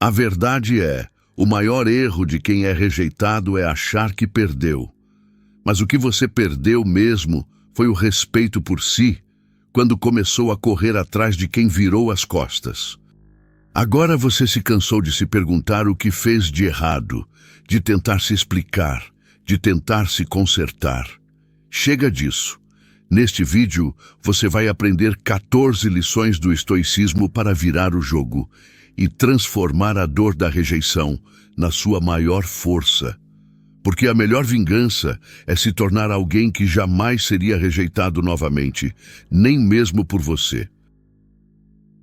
A verdade é, o maior erro de quem é rejeitado é achar que perdeu. Mas o que você perdeu mesmo foi o respeito por si, quando começou a correr atrás de quem virou as costas. Agora você se cansou de se perguntar o que fez de errado, de tentar se explicar, de tentar se consertar. Chega disso. Neste vídeo, você vai aprender 14 lições do estoicismo para virar o jogo e transformar a dor da rejeição na sua maior força. Porque a melhor vingança é se tornar alguém que jamais seria rejeitado novamente, nem mesmo por você.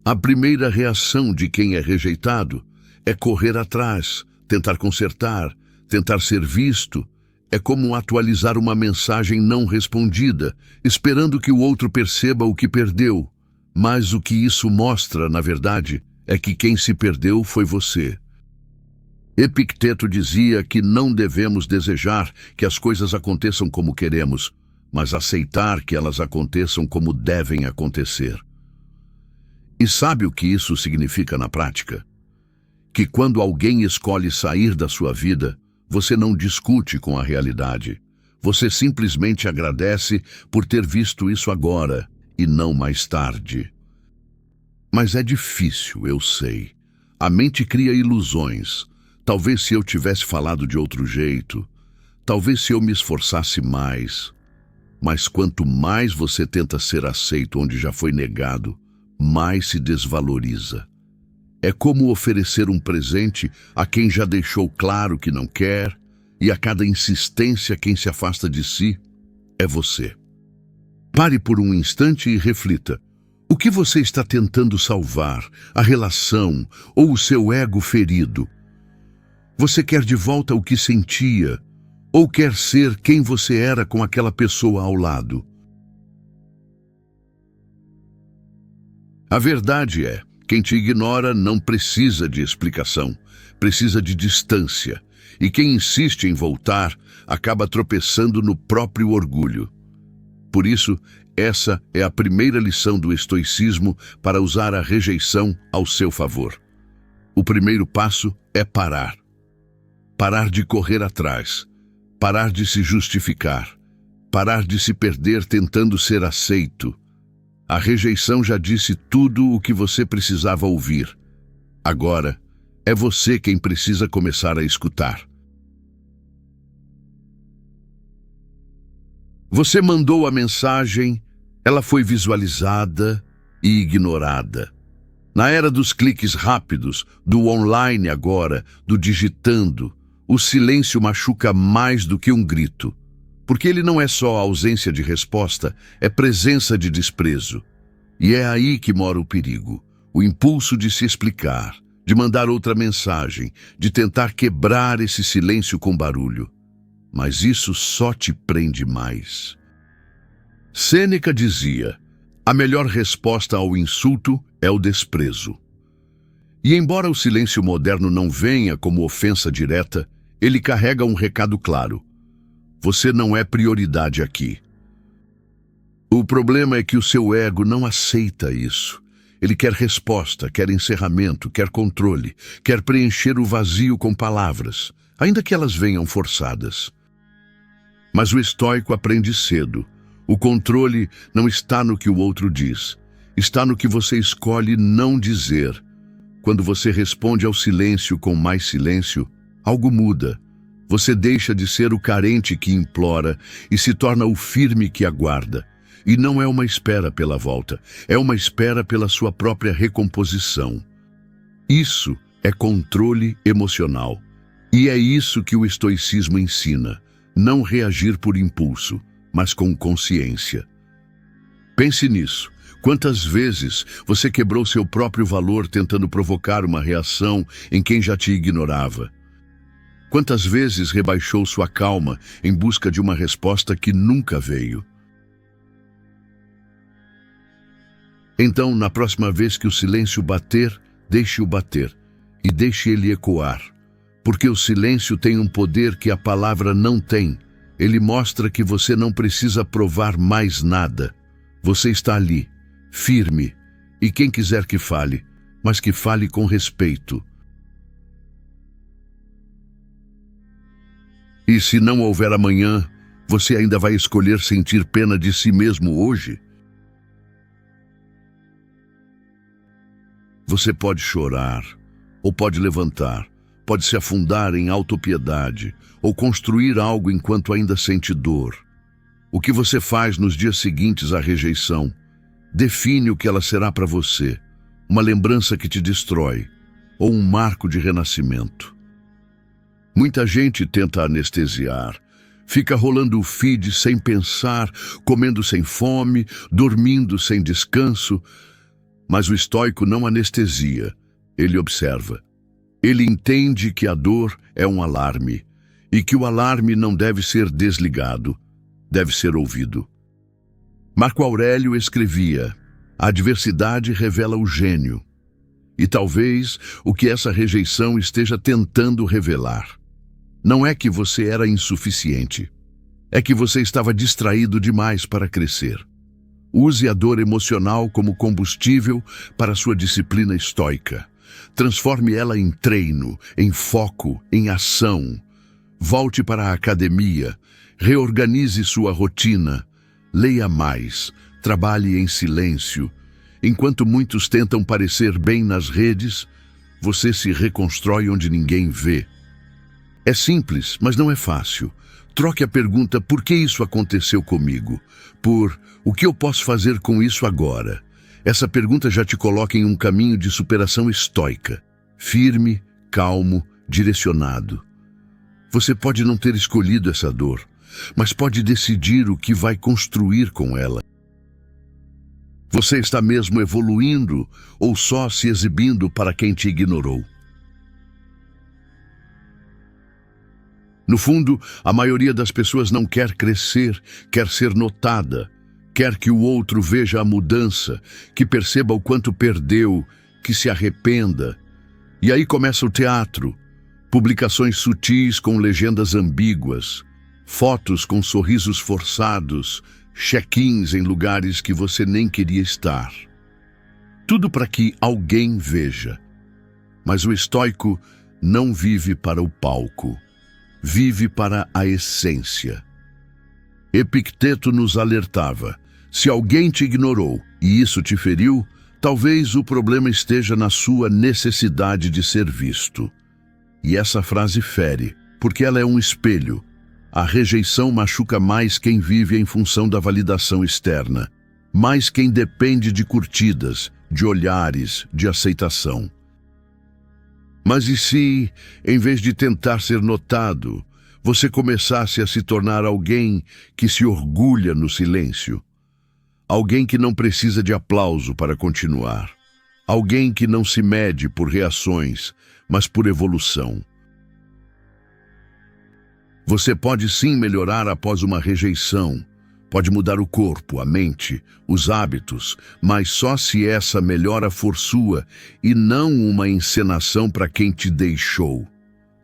A primeira reação de quem é rejeitado é correr atrás, tentar consertar, tentar ser visto. É como atualizar uma mensagem não respondida, esperando que o outro perceba o que perdeu. Mas o que isso mostra, na verdade, é que quem se perdeu foi você. Epicteto dizia que não devemos desejar que as coisas aconteçam como queremos, mas aceitar que elas aconteçam como devem acontecer. E sabe o que isso significa na prática? Que quando alguém escolhe sair da sua vida, você não discute com a realidade. Você simplesmente agradece por ter visto isso agora e não mais tarde. Mas é difícil, eu sei. A mente cria ilusões. Talvez se eu tivesse falado de outro jeito, talvez se eu me esforçasse mais. Mas quanto mais você tenta ser aceito onde já foi negado, mais se desvaloriza. É como oferecer um presente a quem já deixou claro que não quer, e a cada insistência quem se afasta de si é você. Pare por um instante e reflita. O que você está tentando salvar? A relação ou o seu ego ferido? Você quer de volta o que sentia, ou quer ser quem você era com aquela pessoa ao lado? A verdade é, quem te ignora não precisa de explicação, precisa de distância. E quem insiste em voltar acaba tropeçando no próprio orgulho. Por isso, essa é a primeira lição do estoicismo para usar a rejeição ao seu favor. O primeiro passo é parar. Parar de correr atrás. Parar de se justificar. Parar de se perder tentando ser aceito. A rejeição já disse tudo o que você precisava ouvir. Agora, é você quem precisa começar a escutar. Você mandou a mensagem, ela foi visualizada e ignorada. Na era dos cliques rápidos, do online agora, do digitando, o silêncio machuca mais do que um grito. Porque ele não é só ausência de resposta, é presença de desprezo. E é aí que mora o perigo, o impulso de se explicar, de mandar outra mensagem, de tentar quebrar esse silêncio com barulho. Mas isso só te prende mais. Sêneca dizia, a melhor resposta ao insulto é o desprezo. E embora o silêncio moderno não venha como ofensa direta, ele carrega um recado claro. Você não é prioridade aqui. O problema é que o seu ego não aceita isso. Ele quer resposta, quer encerramento, quer controle, quer preencher o vazio com palavras, ainda que elas venham forçadas. Mas o estoico aprende cedo. O controle não está no que o outro diz, está no que você escolhe não dizer. Quando você responde ao silêncio com mais silêncio, algo muda. Você deixa de ser o carente que implora e se torna o firme que aguarda. E não é uma espera pela volta, é uma espera pela sua própria recomposição. Isso é controle emocional. E é isso que o estoicismo ensina, não reagir por impulso, mas com consciência. Pense nisso. Quantas vezes você quebrou seu próprio valor tentando provocar uma reação em quem já te ignorava? Quantas vezes rebaixou sua calma em busca de uma resposta que nunca veio? Então, na próxima vez que o silêncio bater, deixe-o bater e deixe ele ecoar. Porque o silêncio tem um poder que a palavra não tem. Ele mostra que você não precisa provar mais nada. Você está ali, firme, e quem quiser que fale, mas que fale com respeito. E se não houver amanhã, você ainda vai escolher sentir pena de si mesmo hoje? Você pode chorar, ou pode levantar, pode se afundar em autopiedade, ou construir algo enquanto ainda sente dor. O que você faz nos dias seguintes à rejeição define o que ela será para você, uma lembrança que te destrói, ou um marco de renascimento. Muita gente tenta anestesiar, fica rolando o feed sem pensar, comendo sem fome, dormindo sem descanso, mas o estoico não anestesia, ele observa. Ele entende que a dor é um alarme, e que o alarme não deve ser desligado, deve ser ouvido. Marco Aurélio escrevia: a adversidade revela o gênio. E talvez o que essa rejeição esteja tentando revelar não é que você era insuficiente, é que você estava distraído demais para crescer. Use a dor emocional como combustível para sua disciplina estoica. Transforme ela em treino, em foco, em ação. Volte para a academia, reorganize sua rotina, leia mais, trabalhe em silêncio. Enquanto muitos tentam parecer bem nas redes, você se reconstrói onde ninguém vê. É simples, mas não é fácil. Troque a pergunta "por que isso aconteceu comigo?" por "o que eu posso fazer com isso agora?" Essa pergunta já te coloca em um caminho de superação estoica, firme, calmo, direcionado. Você pode não ter escolhido essa dor, mas pode decidir o que vai construir com ela. Você está mesmo evoluindo ou só se exibindo para quem te ignorou? No fundo, a maioria das pessoas não quer crescer, quer ser notada, quer que o outro veja a mudança, que perceba o quanto perdeu, que se arrependa. E aí começa o teatro, publicações sutis com legendas ambíguas, fotos com sorrisos forçados, check-ins em lugares que você nem queria estar. Tudo para que alguém veja. Mas o estoico não vive para o palco, vive para a essência. Epicteto nos alertava: se alguém te ignorou e isso te feriu, talvez o problema esteja na sua necessidade de ser visto. E essa frase fere, porque ela é um espelho. A rejeição machuca mais quem vive em função da validação externa, mais quem depende de curtidas, de olhares, de aceitação. Mas e se, em vez de tentar ser notado, você começasse a se tornar alguém que se orgulha no silêncio? Alguém que não precisa de aplauso para continuar. Alguém que não se mede por reações, mas por evolução. Você pode sim melhorar após uma rejeição. Pode mudar o corpo, a mente, os hábitos, mas só se essa melhora for sua e não uma encenação para quem te deixou.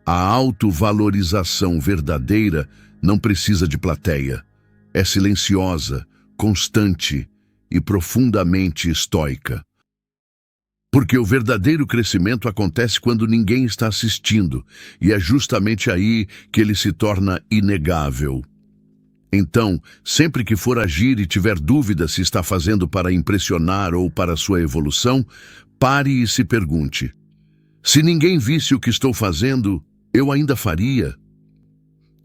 A autovalorização verdadeira não precisa de plateia. É silenciosa, constante e profundamente estoica. Porque o verdadeiro crescimento acontece quando ninguém está assistindo, e é justamente aí que ele se torna inegável. Então, sempre que for agir e tiver dúvida se está fazendo para impressionar ou para sua evolução, pare e se pergunte: se ninguém visse o que estou fazendo, eu ainda faria?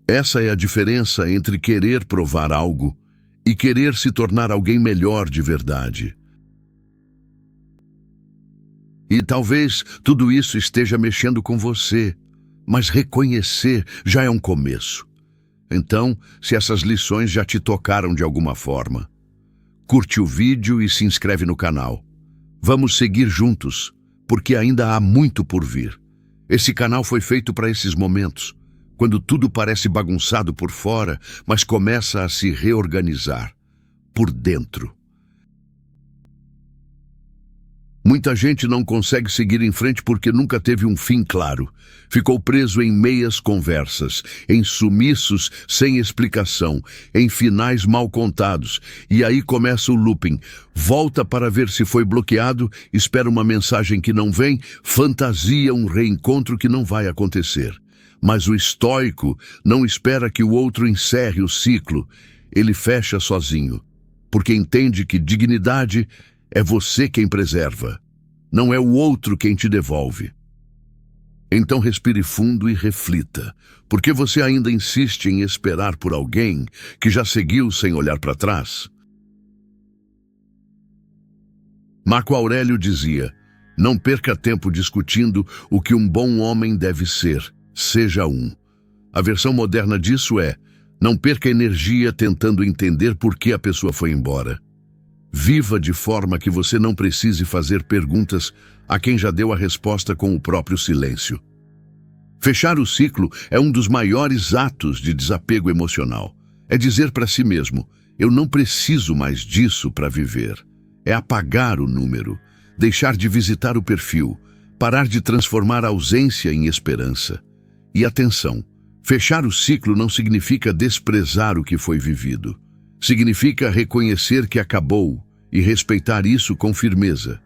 Essa é a diferença entre querer provar algo e querer se tornar alguém melhor de verdade. E talvez tudo isso esteja mexendo com você, mas reconhecer já é um começo. Então, se essas lições já te tocaram de alguma forma, curte o vídeo e se inscreve no canal. Vamos seguir juntos, porque ainda há muito por vir. Esse canal foi feito para esses momentos, quando tudo parece bagunçado por fora, mas começa a se reorganizar por dentro. Muita gente não consegue seguir em frente porque nunca teve um fim claro. Ficou preso em meias conversas, em sumiços sem explicação, em finais mal contados. E aí começa o looping. Volta para ver se foi bloqueado, espera uma mensagem que não vem, fantasia um reencontro que não vai acontecer. Mas o estoico não espera que o outro encerre o ciclo, ele fecha sozinho, porque entende que dignidade é você quem preserva, não é o outro quem te devolve. Então respire fundo e reflita. Por que você ainda insiste em esperar por alguém que já seguiu sem olhar para trás? Marco Aurélio dizia: não perca tempo discutindo o que um bom homem deve ser, seja um. A versão moderna disso é: não perca energia tentando entender por que a pessoa foi embora. Viva de forma que você não precise fazer perguntas a quem já deu a resposta com o próprio silêncio. Fechar o ciclo é um dos maiores atos de desapego emocional. É dizer para si mesmo: eu não preciso mais disso para viver. É apagar o número, deixar de visitar o perfil, parar de transformar a ausência em esperança. E atenção, fechar o ciclo não significa desprezar o que foi vivido. Significa reconhecer que acabou e respeitar isso com firmeza.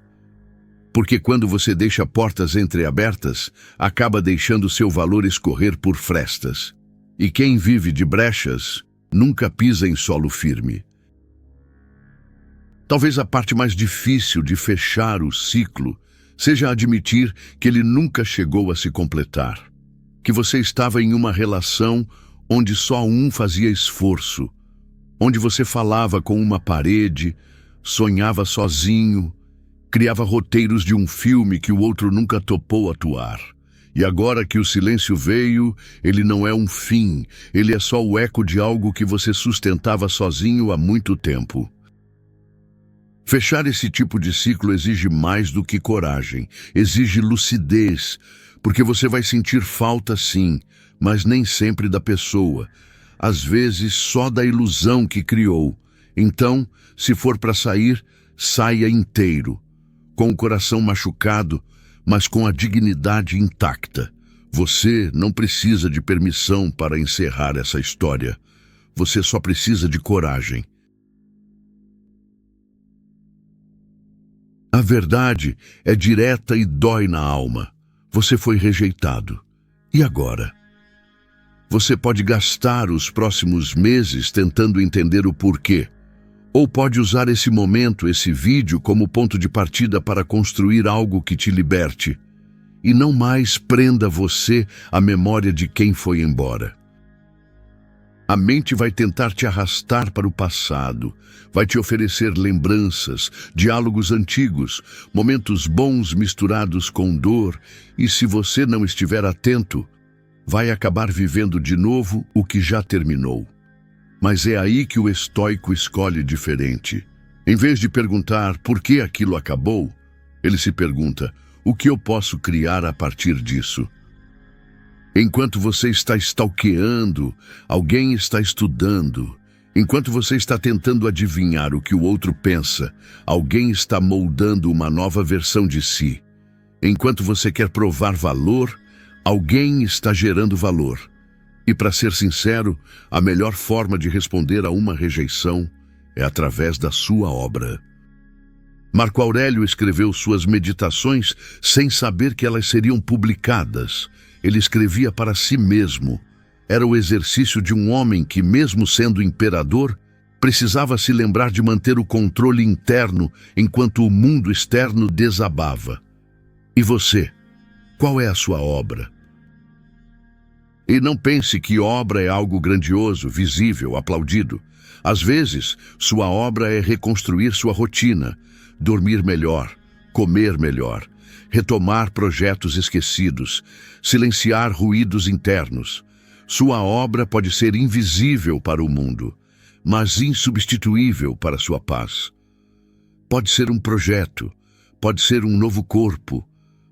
Porque quando você deixa portas entreabertas, acaba deixando seu valor escorrer por frestas. E quem vive de brechas nunca pisa em solo firme. Talvez a parte mais difícil de fechar o ciclo seja admitir que ele nunca chegou a se completar. Que você estava em uma relação onde só um fazia esforço, onde você falava com uma parede, sonhava sozinho, criava roteiros de um filme que o outro nunca topou atuar. E agora que o silêncio veio, ele não é um fim, ele é só o eco de algo que você sustentava sozinho há muito tempo. Fechar esse tipo de ciclo exige mais do que coragem, exige lucidez, porque você vai sentir falta sim, mas nem sempre da pessoa, às vezes só da ilusão que criou. Então, se for para sair, saia inteiro, com o coração machucado, mas com a dignidade intacta. Você não precisa de permissão para encerrar essa história. Você só precisa de coragem. A verdade é direta e dói na alma. Você foi rejeitado. E agora? Você pode gastar os próximos meses tentando entender o porquê. Ou pode usar esse momento, esse vídeo, como ponto de partida para construir algo que te liberte. E não mais prenda você à memória de quem foi embora. A mente vai tentar te arrastar para o passado, vai te oferecer lembranças, diálogos antigos, momentos bons misturados com dor, e se você não estiver atento, vai acabar vivendo de novo o que já terminou. Mas é aí que o estoico escolhe diferente. Em vez de perguntar por que aquilo acabou, ele se pergunta: o que eu posso criar a partir disso? Enquanto você está stalkeando, alguém está estudando. Enquanto você está tentando adivinhar o que o outro pensa, alguém está moldando uma nova versão de si. Enquanto você quer provar valor, alguém está gerando valor. E para ser sincero, a melhor forma de responder a uma rejeição é através da sua obra. Marco Aurélio escreveu suas meditações sem saber que elas seriam publicadas. Ele escrevia para si mesmo. Era o exercício de um homem que, mesmo sendo imperador, precisava se lembrar de manter o controle interno enquanto o mundo externo desabava. E você? Qual é a sua obra? E não pense que obra é algo grandioso, visível, aplaudido. Às vezes, sua obra é reconstruir sua rotina, dormir melhor, comer melhor, retomar projetos esquecidos, silenciar ruídos internos. Sua obra pode ser invisível para o mundo, mas insubstituível para sua paz. Pode ser um projeto, pode ser um novo corpo,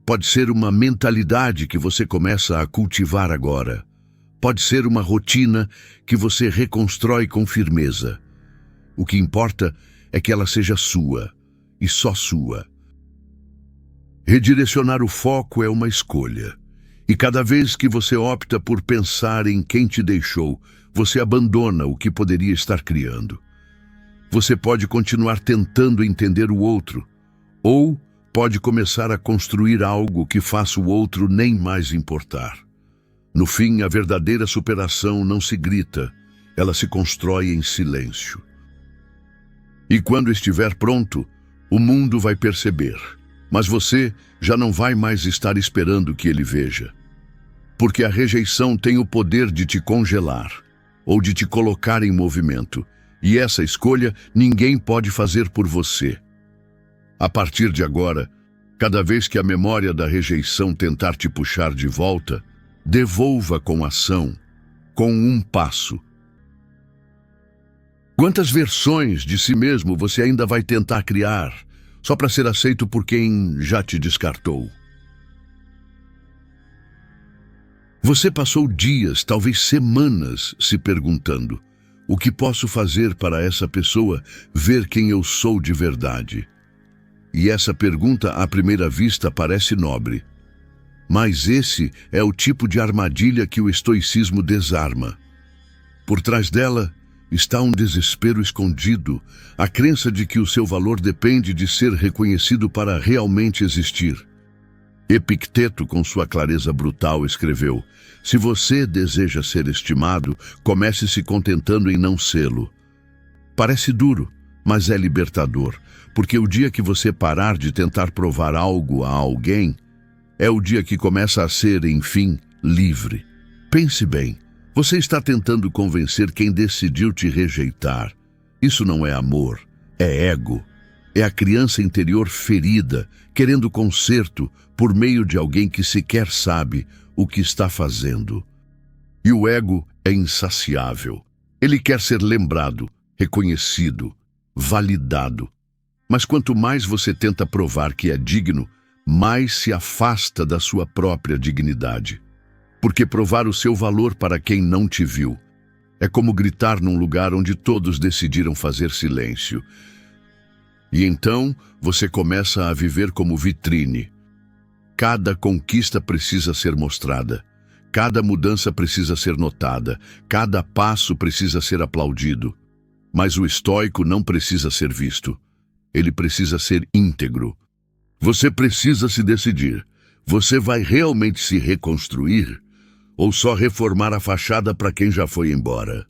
pode ser uma mentalidade que você começa a cultivar agora. Pode ser uma rotina que você reconstrói com firmeza. O que importa é que ela seja sua, e só sua. Redirecionar o foco é uma escolha. E cada vez que você opta por pensar em quem te deixou, você abandona o que poderia estar criando. Você pode continuar tentando entender o outro, ou pode começar a construir algo que faça o outro nem mais importar. No fim, a verdadeira superação não se grita, ela se constrói em silêncio. E quando estiver pronto, o mundo vai perceber, mas você já não vai mais estar esperando que ele veja. Porque a rejeição tem o poder de te congelar, ou de te colocar em movimento, e essa escolha ninguém pode fazer por você. A partir de agora, cada vez que a memória da rejeição tentar te puxar de volta, devolva com ação, com um passo. Quantas versões de si mesmo você ainda vai tentar criar, só para ser aceito por quem já te descartou? Você passou dias, talvez semanas, se perguntando: o que posso fazer para essa pessoa ver quem eu sou de verdade? E essa pergunta, à primeira vista, parece nobre. Mas esse é o tipo de armadilha que o estoicismo desarma. Por trás dela está um desespero escondido, a crença de que o seu valor depende de ser reconhecido para realmente existir. Epicteto, com sua clareza brutal, escreveu: se você deseja ser estimado, comece se contentando em não sê-lo. Parece duro, mas é libertador, porque o dia que você parar de tentar provar algo a alguém, é o dia que começa a ser, enfim, livre. Pense bem, você está tentando convencer quem decidiu te rejeitar. Isso não é amor, é ego. É a criança interior ferida, querendo conserto por meio de alguém que sequer sabe o que está fazendo. E o ego é insaciável. Ele quer ser lembrado, reconhecido, validado. Mas quanto mais você tenta provar que é digno, mais se afasta da sua própria dignidade. Porque provar o seu valor para quem não te viu é como gritar num lugar onde todos decidiram fazer silêncio. E então você começa a viver como vitrine. Cada conquista precisa ser mostrada. Cada mudança precisa ser notada. Cada passo precisa ser aplaudido. Mas o estoico não precisa ser visto. Ele precisa ser íntegro. Você precisa se decidir. Você vai realmente se reconstruir ou só reformar a fachada para quem já foi embora?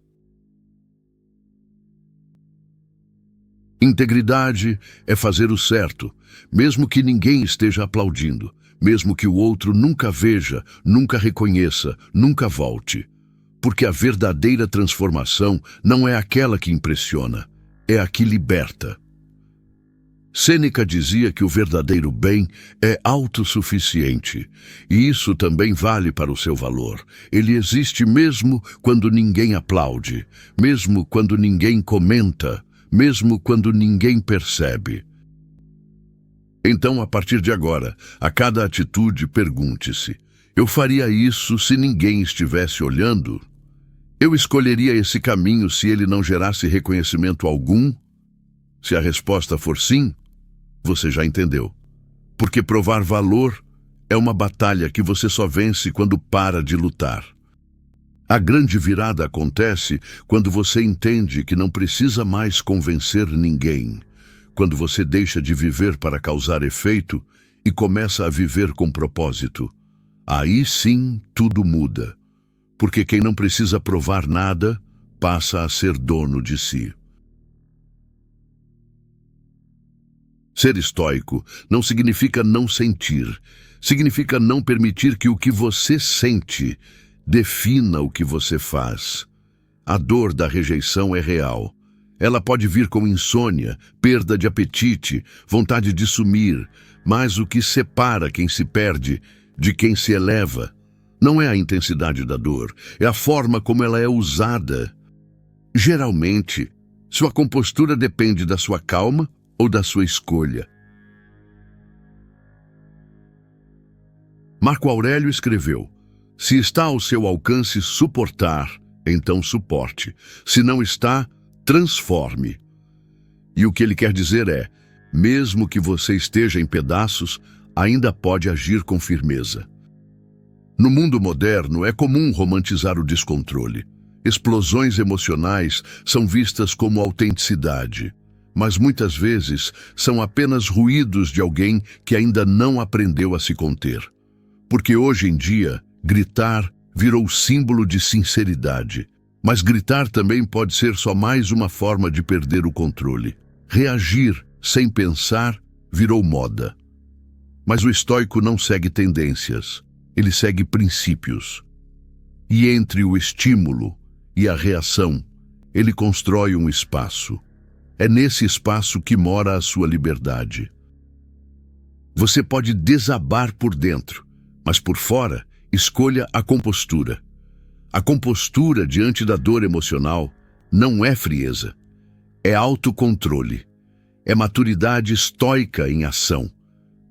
Integridade é fazer o certo, mesmo que ninguém esteja aplaudindo, mesmo que o outro nunca veja, nunca reconheça, nunca volte. Porque a verdadeira transformação não é aquela que impressiona, é a que liberta. Sêneca dizia que o verdadeiro bem é autossuficiente, e isso também vale para o seu valor. Ele existe mesmo quando ninguém aplaude, mesmo quando ninguém comenta, mesmo quando ninguém percebe. Então, a partir de agora, a cada atitude, pergunte-se: eu faria isso se ninguém estivesse olhando? Eu escolheria esse caminho se ele não gerasse reconhecimento algum? Se a resposta for sim, você já entendeu. Porque provar valor é uma batalha que você só vence quando para de lutar. A grande virada acontece quando você entende que não precisa mais convencer ninguém, quando você deixa de viver para causar efeito e começa a viver com propósito. Aí sim tudo muda, porque quem não precisa provar nada passa a ser dono de si. Ser estoico não significa não sentir, significa não permitir que o que você sente defina o que você faz. A dor da rejeição é real. Ela pode vir com insônia, perda de apetite, vontade de sumir, mas o que separa quem se perde de quem se eleva não é a intensidade da dor, é a forma como ela é usada. Geralmente, sua compostura depende da sua calma ou da sua escolha. Marco Aurélio escreveu: se está ao seu alcance suportar, então suporte. Se não está, transforme. E o que ele quer dizer é: mesmo que você esteja em pedaços, ainda pode agir com firmeza. No mundo moderno, é comum romantizar o descontrole. Explosões emocionais são vistas como autenticidade, mas muitas vezes são apenas ruídos de alguém que ainda não aprendeu a se conter. Porque hoje em dia, gritar virou símbolo de sinceridade. Mas gritar também pode ser só mais uma forma de perder o controle. Reagir sem pensar virou moda. Mas o estoico não segue tendências, ele segue princípios. E entre o estímulo e a reação, ele constrói um espaço. É nesse espaço que mora a sua liberdade. Você pode desabar por dentro, mas por fora, escolha a compostura. A compostura diante da dor emocional não é frieza, é autocontrole, é maturidade estoica em ação,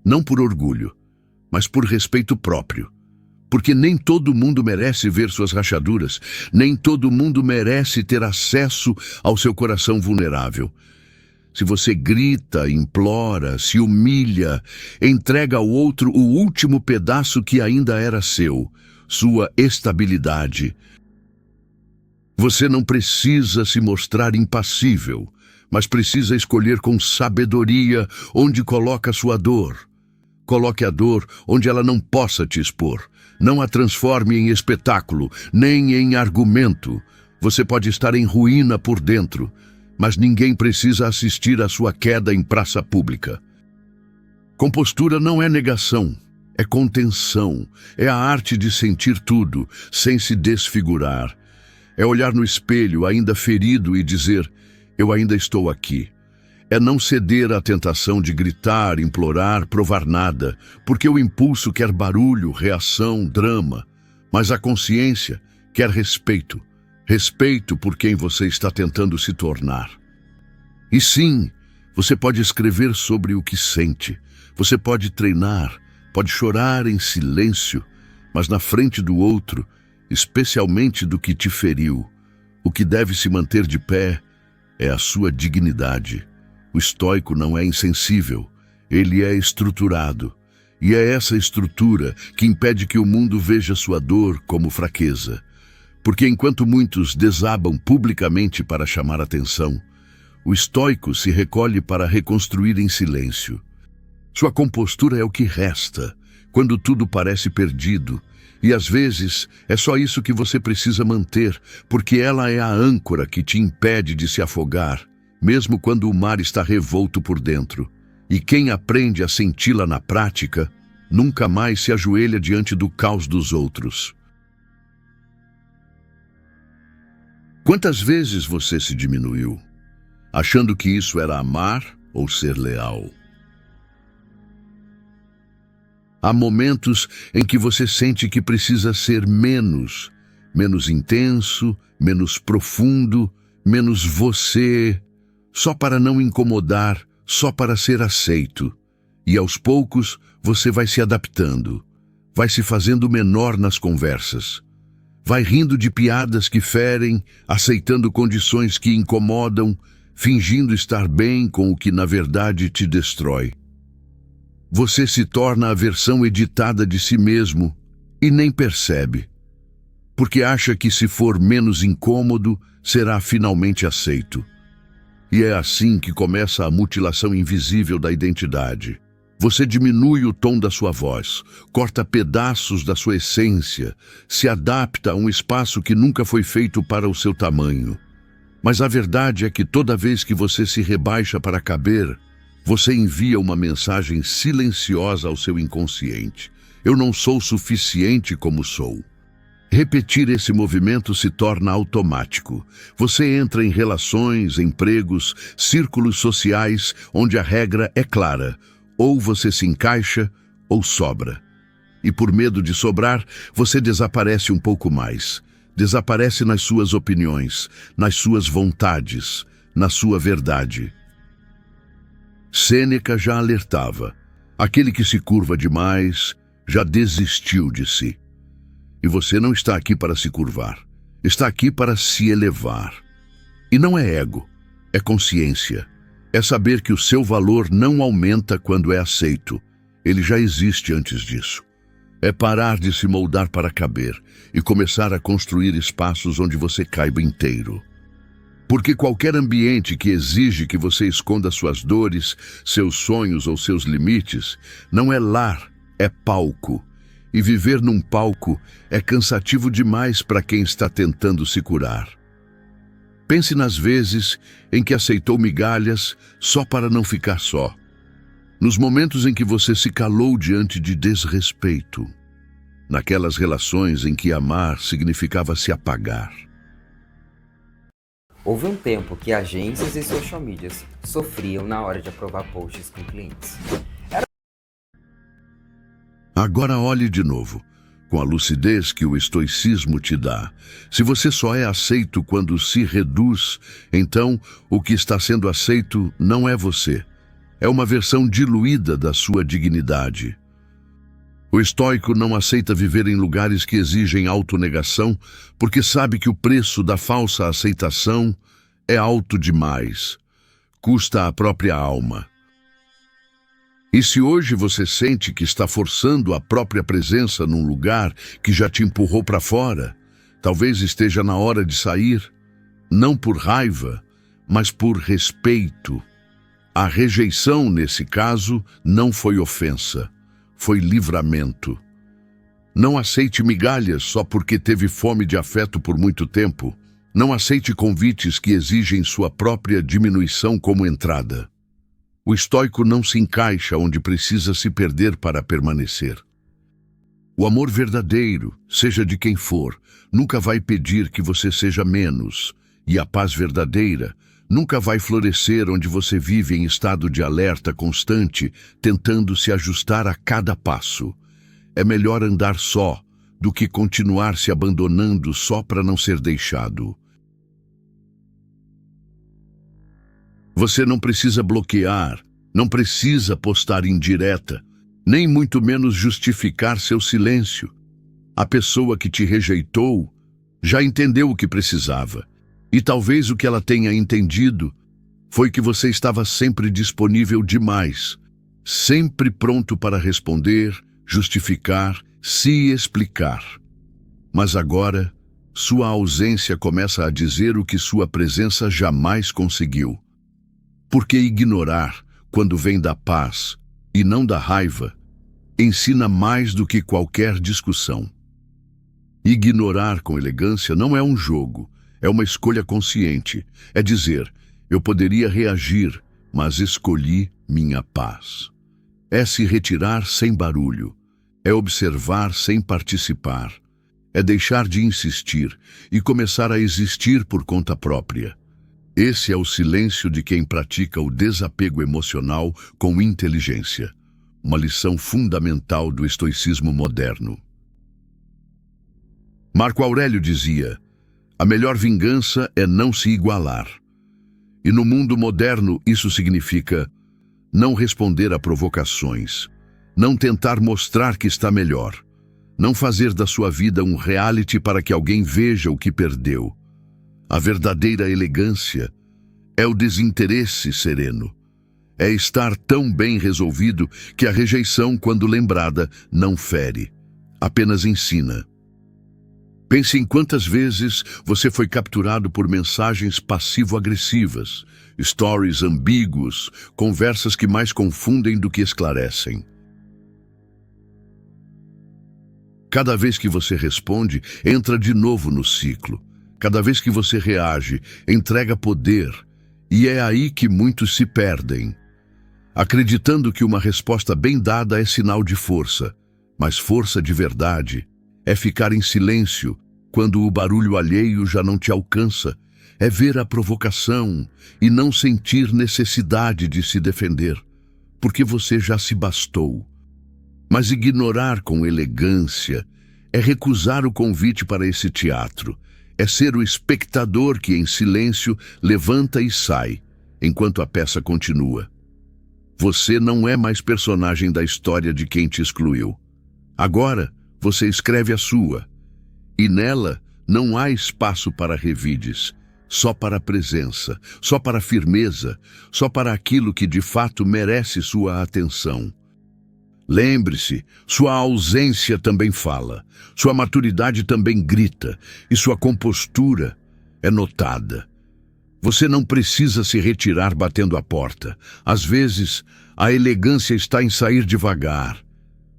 não por orgulho, mas por respeito próprio. Porque nem todo mundo merece ver suas rachaduras, nem todo mundo merece ter acesso ao seu coração vulnerável. Se você grita, implora, se humilha, entrega ao outro o último pedaço que ainda era seu, sua estabilidade. Você não precisa se mostrar impassível, mas precisa escolher com sabedoria onde coloca sua dor. Coloque a dor onde ela não possa te expor. Não a transforme em espetáculo, nem em argumento. Você pode estar em ruína por dentro, mas ninguém precisa assistir à sua queda em praça pública. Compostura não é negação, é contenção, é a arte de sentir tudo, sem se desfigurar. É olhar no espelho, ainda ferido, e dizer, eu ainda estou aqui. É não ceder à tentação de gritar, implorar, provar nada, porque o impulso quer barulho, reação, drama, mas a consciência quer respeito. Respeito por quem você está tentando se tornar. E sim, você pode escrever sobre o que sente, você pode treinar, pode chorar em silêncio, mas na frente do outro, especialmente do que te feriu. O que deve se manter de pé é a sua dignidade. O estoico não é insensível, ele é estruturado. E é essa estrutura que impede que o mundo veja sua dor como fraqueza. Porque enquanto muitos desabam publicamente para chamar atenção, o estoico se recolhe para reconstruir em silêncio. Sua compostura é o que resta, quando tudo parece perdido, e às vezes é só isso que você precisa manter, porque ela é a âncora que te impede de se afogar, mesmo quando o mar está revolto por dentro. E quem aprende a senti-la na prática, nunca mais se ajoelha diante do caos dos outros. Quantas vezes você se diminuiu, achando que isso era amar ou ser leal? Há momentos em que você sente que precisa ser menos intenso, menos profundo, menos você, só para não incomodar, só para ser aceito. E aos poucos você vai se adaptando, vai se fazendo menor nas conversas. Vai rindo de piadas que ferem, aceitando condições que incomodam, fingindo estar bem com o que na verdade te destrói. Você se torna a versão editada de si mesmo e nem percebe, porque acha que se for menos incômodo, será finalmente aceito. E é assim que começa a mutilação invisível da identidade. Você diminui o tom da sua voz, corta pedaços da sua essência, se adapta a um espaço que nunca foi feito para o seu tamanho. Mas a verdade é que toda vez que você se rebaixa para caber, você envia uma mensagem silenciosa ao seu inconsciente. Eu não sou suficiente como sou. Repetir esse movimento se torna automático. Você entra em relações, empregos, círculos sociais onde a regra é clara. Ou você se encaixa, ou sobra. E por medo de sobrar, você desaparece um pouco mais. Desaparece nas suas opiniões, nas suas vontades, na sua verdade. Sêneca já alertava. Aquele que se curva demais já desistiu de si. E você não está aqui para se curvar. Está aqui para se elevar. E não é ego, é consciência. É saber que o seu valor não aumenta quando é aceito. Ele já existe antes disso. É parar de se moldar para caber e começar a construir espaços onde você caiba inteiro. Porque qualquer ambiente que exige que você esconda suas dores, seus sonhos ou seus limites, não é lar, é palco. e viver num palco é cansativo demais para quem está tentando se curar. Pense nas vezes em que aceitou migalhas só para não ficar só. Nos momentos em que você se calou diante de desrespeito. Naquelas relações em que amar significava se apagar. Houve um tempo que agências e social medias sofriam na hora de aprovar posts com clientes. Agora olhe de novo, com a lucidez que o estoicismo te dá. Se você só é aceito quando se reduz, então o que está sendo aceito não é você. É uma versão diluída da sua dignidade. O estoico não aceita viver em lugares que exigem autonegação, porque sabe que o preço da falsa aceitação é alto demais. Custa a própria alma. E se hoje você sente que está forçando a própria presença num lugar que já te empurrou para fora, talvez esteja na hora de sair, não por raiva, mas por respeito. A rejeição, nesse caso, não foi ofensa. Foi livramento. Não aceite migalhas só porque teve fome de afeto por muito tempo. Não aceite convites que exigem sua própria diminuição como entrada. O estoico não se encaixa onde precisa se perder para permanecer. O amor verdadeiro, seja de quem for, nunca vai pedir que você seja menos, e a paz verdadeira nunca vai florescer onde você vive em estado de alerta constante, tentando se ajustar a cada passo. É melhor andar só do que continuar se abandonando só para não ser deixado. Você não precisa bloquear, não precisa postar indireta, nem muito menos justificar seu silêncio. A pessoa que te rejeitou já entendeu o que precisava. E talvez o que ela tenha entendido foi que você estava sempre disponível demais, sempre pronto para responder, justificar, se explicar. Mas agora, sua ausência começa a dizer o que sua presença jamais conseguiu. Porque ignorar, quando vem da paz e não da raiva, ensina mais do que qualquer discussão. Ignorar com elegância não é um jogo. É uma escolha consciente. É dizer, eu poderia reagir, mas escolhi minha paz. É se retirar sem barulho. É observar sem participar. É deixar de insistir e começar a existir por conta própria. Esse é o silêncio de quem pratica o desapego emocional com inteligência. Uma lição fundamental do estoicismo moderno. Marco Aurélio dizia: a melhor vingança é não se igualar. E no mundo moderno isso significa não responder a provocações, não tentar mostrar que está melhor, não fazer da sua vida um reality para que alguém veja o que perdeu. A verdadeira elegância é o desinteresse sereno. É estar tão bem resolvido que a rejeição, quando lembrada, não fere, apenas ensina. Pense em quantas vezes você foi capturado por mensagens passivo-agressivas, stories ambíguos, conversas que mais confundem do que esclarecem. Cada vez que você responde, entra de novo no ciclo. Cada vez que você reage, entrega poder. E é aí que muitos se perdem, acreditando que uma resposta bem dada é sinal de força, mas força de verdade é ficar em silêncio quando o barulho alheio já não te alcança, é ver a provocação e não sentir necessidade de se defender, porque você já se bastou. Mas ignorar com elegância é recusar o convite para esse teatro, é ser o espectador que em silêncio levanta e sai, enquanto a peça continua. Você não é mais personagem da história de quem te excluiu. Agora, você escreve a sua. E nela não há espaço para revides, só para presença, só para firmeza, só para aquilo que de fato merece sua atenção. Lembre-se, sua ausência também fala, sua maturidade também grita e sua compostura é notada. Você não precisa se retirar batendo a porta. Às vezes, a elegância está em sair devagar,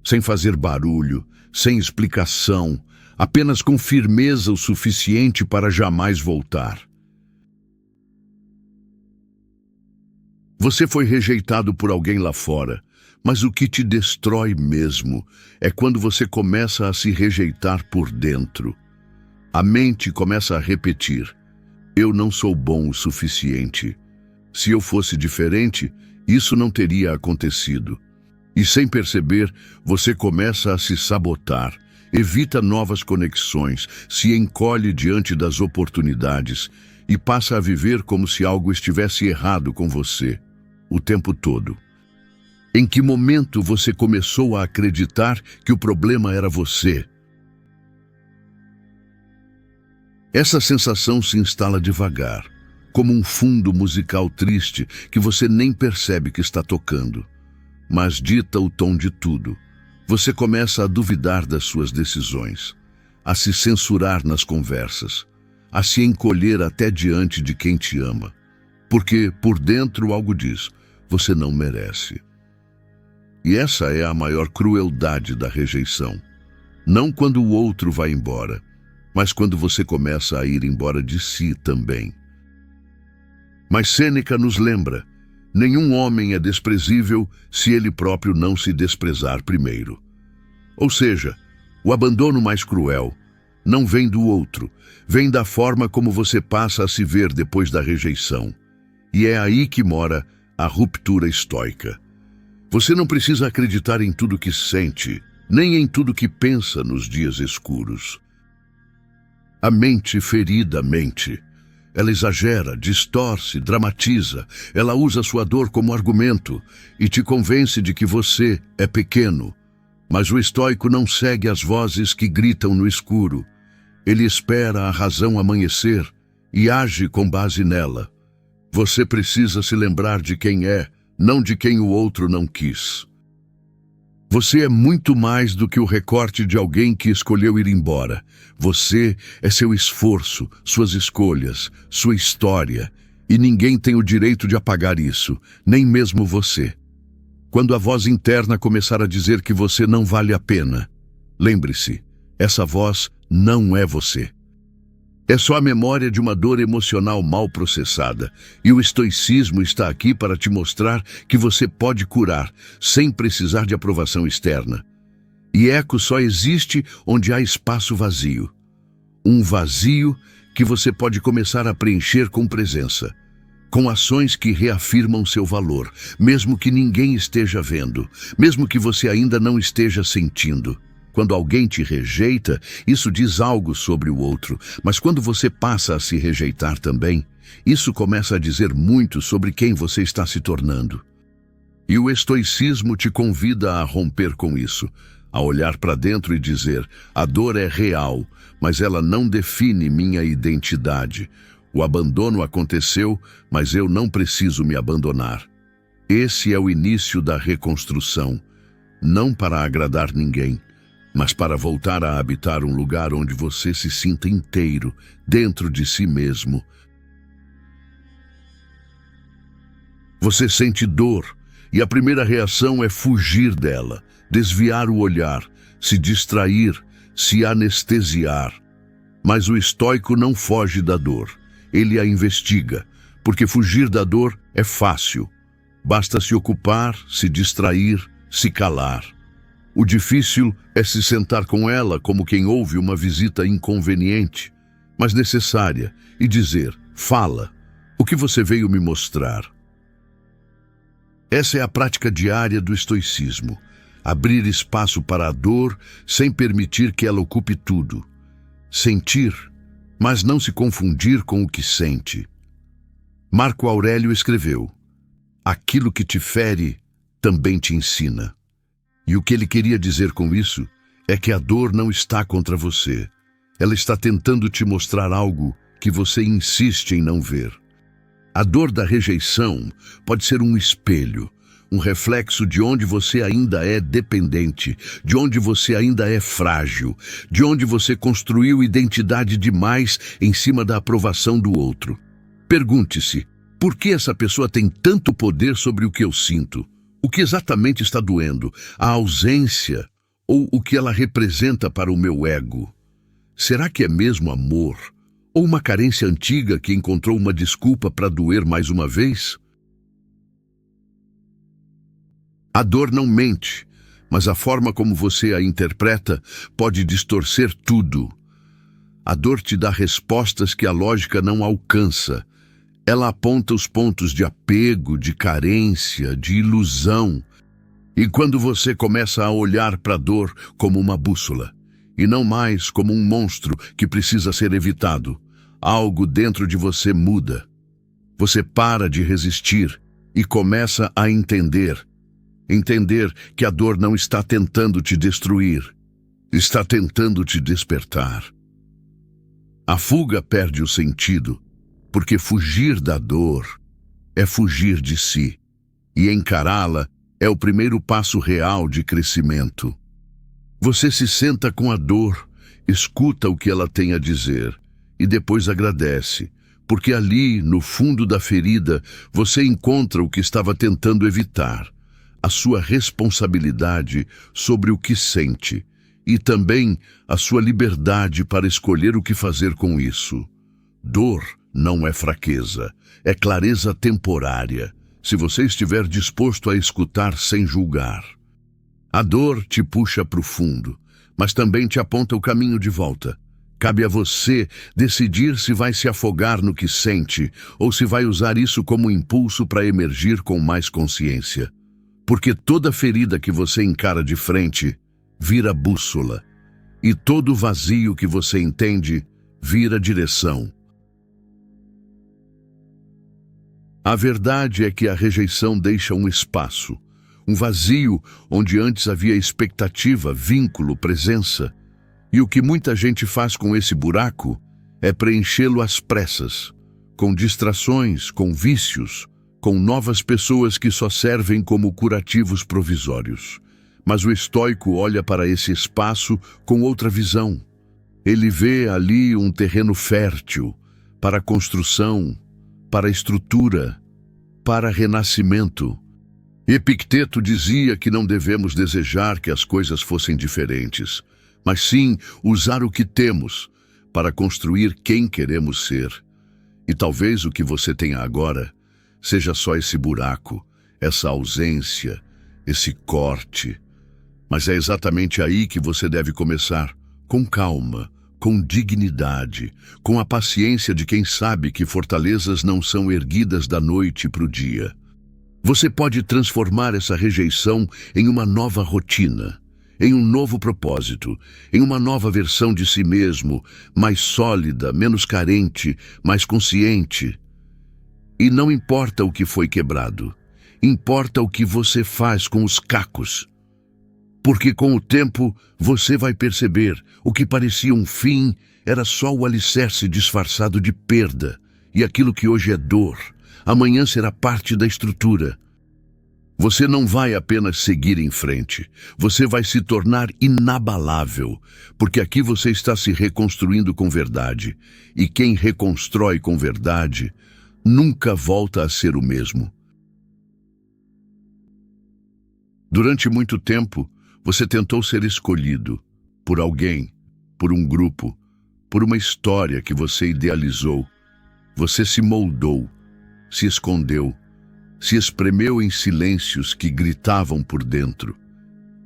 sem fazer barulho, sem explicação, apenas com firmeza o suficiente para jamais voltar. Você foi rejeitado por alguém lá fora, mas o que te destrói mesmo é quando você começa a se rejeitar por dentro. A mente começa a repetir: eu não sou bom o suficiente. Se eu fosse diferente, isso não teria acontecido. E sem perceber, você começa a se sabotar, evita novas conexões, se encolhe diante das oportunidades e passa a viver como se algo estivesse errado com você, o tempo todo. Em que momento você começou a acreditar que o problema era você? Essa sensação se instala devagar, como um fundo musical triste que você nem percebe que está tocando, mas dita o tom de tudo. Você começa a duvidar das suas decisões, a se censurar nas conversas, a se encolher até diante de quem te ama, porque por dentro algo diz: você não merece. E essa é a maior crueldade da rejeição. Não quando o outro vai embora, mas quando você começa a ir embora de si também. Mas Sêneca nos lembra: nenhum homem é desprezível se ele próprio não se desprezar primeiro. Ou seja, o abandono mais cruel não vem do outro, vem da forma como você passa a se ver depois da rejeição. E é aí que mora a ruptura estoica. Você não precisa acreditar em tudo que sente, nem em tudo que pensa nos dias escuros. A mente ferida mente. Ela exagera, distorce, dramatiza. Ela usa sua dor como argumento e te convence de que você é pequeno. Mas o estoico não segue as vozes que gritam no escuro. Ele espera a razão amanhecer e age com base nela. Você precisa se lembrar de quem é, não de quem o outro não quis. Você é muito mais do que o recorte de alguém que escolheu ir embora. Você é seu esforço, suas escolhas, sua história. E ninguém tem o direito de apagar isso, nem mesmo você. Quando a voz interna começar a dizer que você não vale a pena, lembre-se, essa voz não é você. É só a memória de uma dor emocional mal processada, e o estoicismo está aqui para te mostrar que você pode curar, sem precisar de aprovação externa. E eco só existe onde há espaço vazio. Um vazio que você pode começar a preencher com presença, com ações que reafirmam seu valor, mesmo que ninguém esteja vendo, mesmo que você ainda não esteja sentindo. Quando alguém te rejeita, isso diz algo sobre o outro, mas quando você passa a se rejeitar também, isso começa a dizer muito sobre quem você está se tornando. E o estoicismo te convida a romper com isso, a olhar para dentro e dizer: a dor é real, mas ela não define minha identidade. O abandono aconteceu, mas eu não preciso me abandonar. Esse é o início da reconstrução, não para agradar ninguém, mas para voltar a habitar um lugar onde você se sinta inteiro, dentro de si mesmo. Você sente dor, e a primeira reação é fugir dela, desviar o olhar, se distrair, se anestesiar. Mas o estoico não foge da dor, ele a investiga, porque fugir da dor é fácil. Basta se ocupar, se distrair, se calar. O difícil é se sentar com ela como quem ouve uma visita inconveniente, mas necessária, e dizer: fala, o que você veio me mostrar? Essa é a prática diária do estoicismo, abrir espaço para a dor sem permitir que ela ocupe tudo. Sentir, mas não se confundir com o que sente. Marco Aurélio escreveu: aquilo que te fere também te ensina. E o que ele queria dizer com isso é que a dor não está contra você. Ela está tentando te mostrar algo que você insiste em não ver. A dor da rejeição pode ser um espelho, um reflexo de onde você ainda é dependente, de onde você ainda é frágil, de onde você construiu identidade demais em cima da aprovação do outro. Pergunte-se: por que essa pessoa tem tanto poder sobre o que eu sinto? O que exatamente está doendo? A ausência Ou o que ela representa para o meu ego? Será que é mesmo amor? Ou uma carência antiga que encontrou uma desculpa para doer mais uma vez? A dor não mente, mas a forma como você a interpreta pode distorcer tudo. A dor te dá respostas que a lógica não alcança. Ela aponta os pontos de apego, de carência, de ilusão. E quando você começa a olhar para a dor como uma bússola, e não mais como um monstro que precisa ser evitado, algo dentro de você muda. Você para de resistir e começa a entender. Entender que a dor não está tentando te destruir, está tentando te despertar. A fuga perde o sentido, porque fugir da dor é fugir de si, e encará-la é o primeiro passo real de crescimento. Você se senta com a dor, escuta o que ela tem a dizer e depois agradece, porque ali, no fundo da ferida, você encontra o que estava tentando evitar, a sua responsabilidade sobre o que sente e também a sua liberdade para escolher o que fazer com isso. Dor não é fraqueza, é clareza temporária, se você estiver disposto a escutar sem julgar. A dor te puxa para o fundo, mas também te aponta o caminho de volta. Cabe a você decidir se vai se afogar no que sente ou se vai usar isso como impulso para emergir com mais consciência. Porque toda ferida que você encara de frente vira bússola, e todo vazio que você entende vira direção. A verdade é que a rejeição deixa um espaço, um vazio onde antes havia expectativa, vínculo, presença. E o que muita gente faz com esse buraco é preenchê-lo às pressas, com distrações, com vícios, com novas pessoas que só servem como curativos provisórios. Mas o estoico olha para esse espaço com outra visão. Ele vê ali um terreno fértil para construção, para estrutura, para renascimento. Epicteto dizia que não devemos desejar que as coisas fossem diferentes, mas sim usar o que temos para construir quem queremos ser. E talvez o que você tenha agora seja só esse buraco, essa ausência, esse corte. Mas é exatamente aí que você deve começar, com calma, com dignidade, com a paciência de quem sabe que fortalezas não são erguidas da noite para o dia. Você pode transformar essa rejeição em uma nova rotina, em um novo propósito, em uma nova versão de si mesmo, mais sólida, menos carente, mais consciente. E não importa o que foi quebrado, importa o que você faz com os cacos. Porque com o tempo você vai perceber o que parecia um fim era só o alicerce disfarçado de perda, e aquilo que hoje é dor, amanhã será parte da estrutura. Você não vai apenas seguir em frente, você vai se tornar inabalável, porque aqui você está se reconstruindo com verdade, e quem reconstrói com verdade nunca volta a ser o mesmo. Durante muito tempo, você tentou ser escolhido por alguém, por um grupo, por uma história que você idealizou. Você se moldou, se escondeu, se espremeu em silêncios que gritavam por dentro.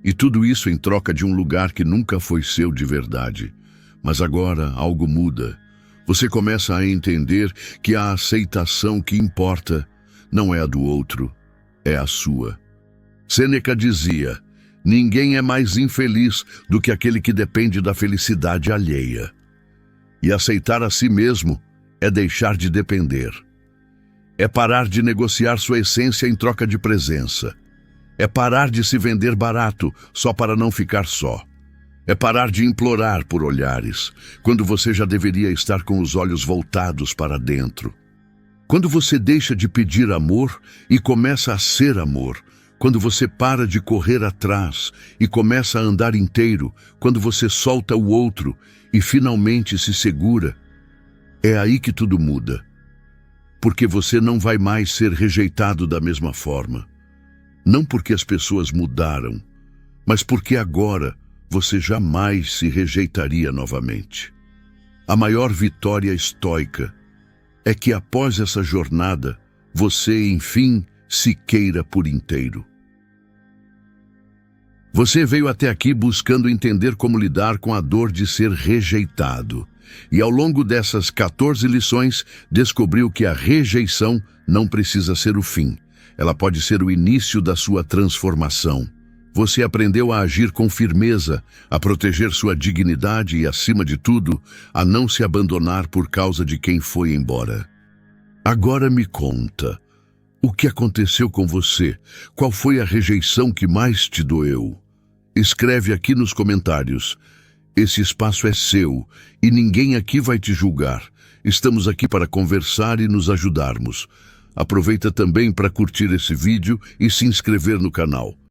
E tudo isso em troca de um lugar que nunca foi seu de verdade. Mas agora algo muda. Você começa a entender que a aceitação que importa não é a do outro, é a sua. Sêneca dizia: ninguém é mais infeliz do que aquele que depende da felicidade alheia. E aceitar a si mesmo é deixar de depender. É parar de negociar sua essência em troca de presença. É parar de se vender barato só para não ficar só. É parar de implorar por olhares, quando você já deveria estar com os olhos voltados para dentro. Quando você deixa de pedir amor e começa a ser amor, quando você para de correr atrás e começa a andar inteiro, quando você solta o outro e finalmente se segura, é aí que tudo muda. Porque você não vai mais ser rejeitado da mesma forma. Não porque as pessoas mudaram, mas porque agora você jamais se rejeitaria novamente. A maior vitória estoica é que após essa jornada, você, enfim, se queira por inteiro. Você veio até aqui buscando entender como lidar com a dor de ser rejeitado. E ao longo dessas 14 lições, descobriu que a rejeição não precisa ser o fim. Ela pode ser o início da sua transformação. Você aprendeu a agir com firmeza, a proteger sua dignidade e, acima de tudo, a não se abandonar por causa de quem foi embora. Agora me conta, o que aconteceu com você? Qual foi a rejeição que mais te doeu? Escreve aqui nos comentários. Esse espaço é seu e ninguém aqui vai te julgar. Estamos aqui para conversar e nos ajudarmos. Aproveita também para curtir esse vídeo e se inscrever no canal.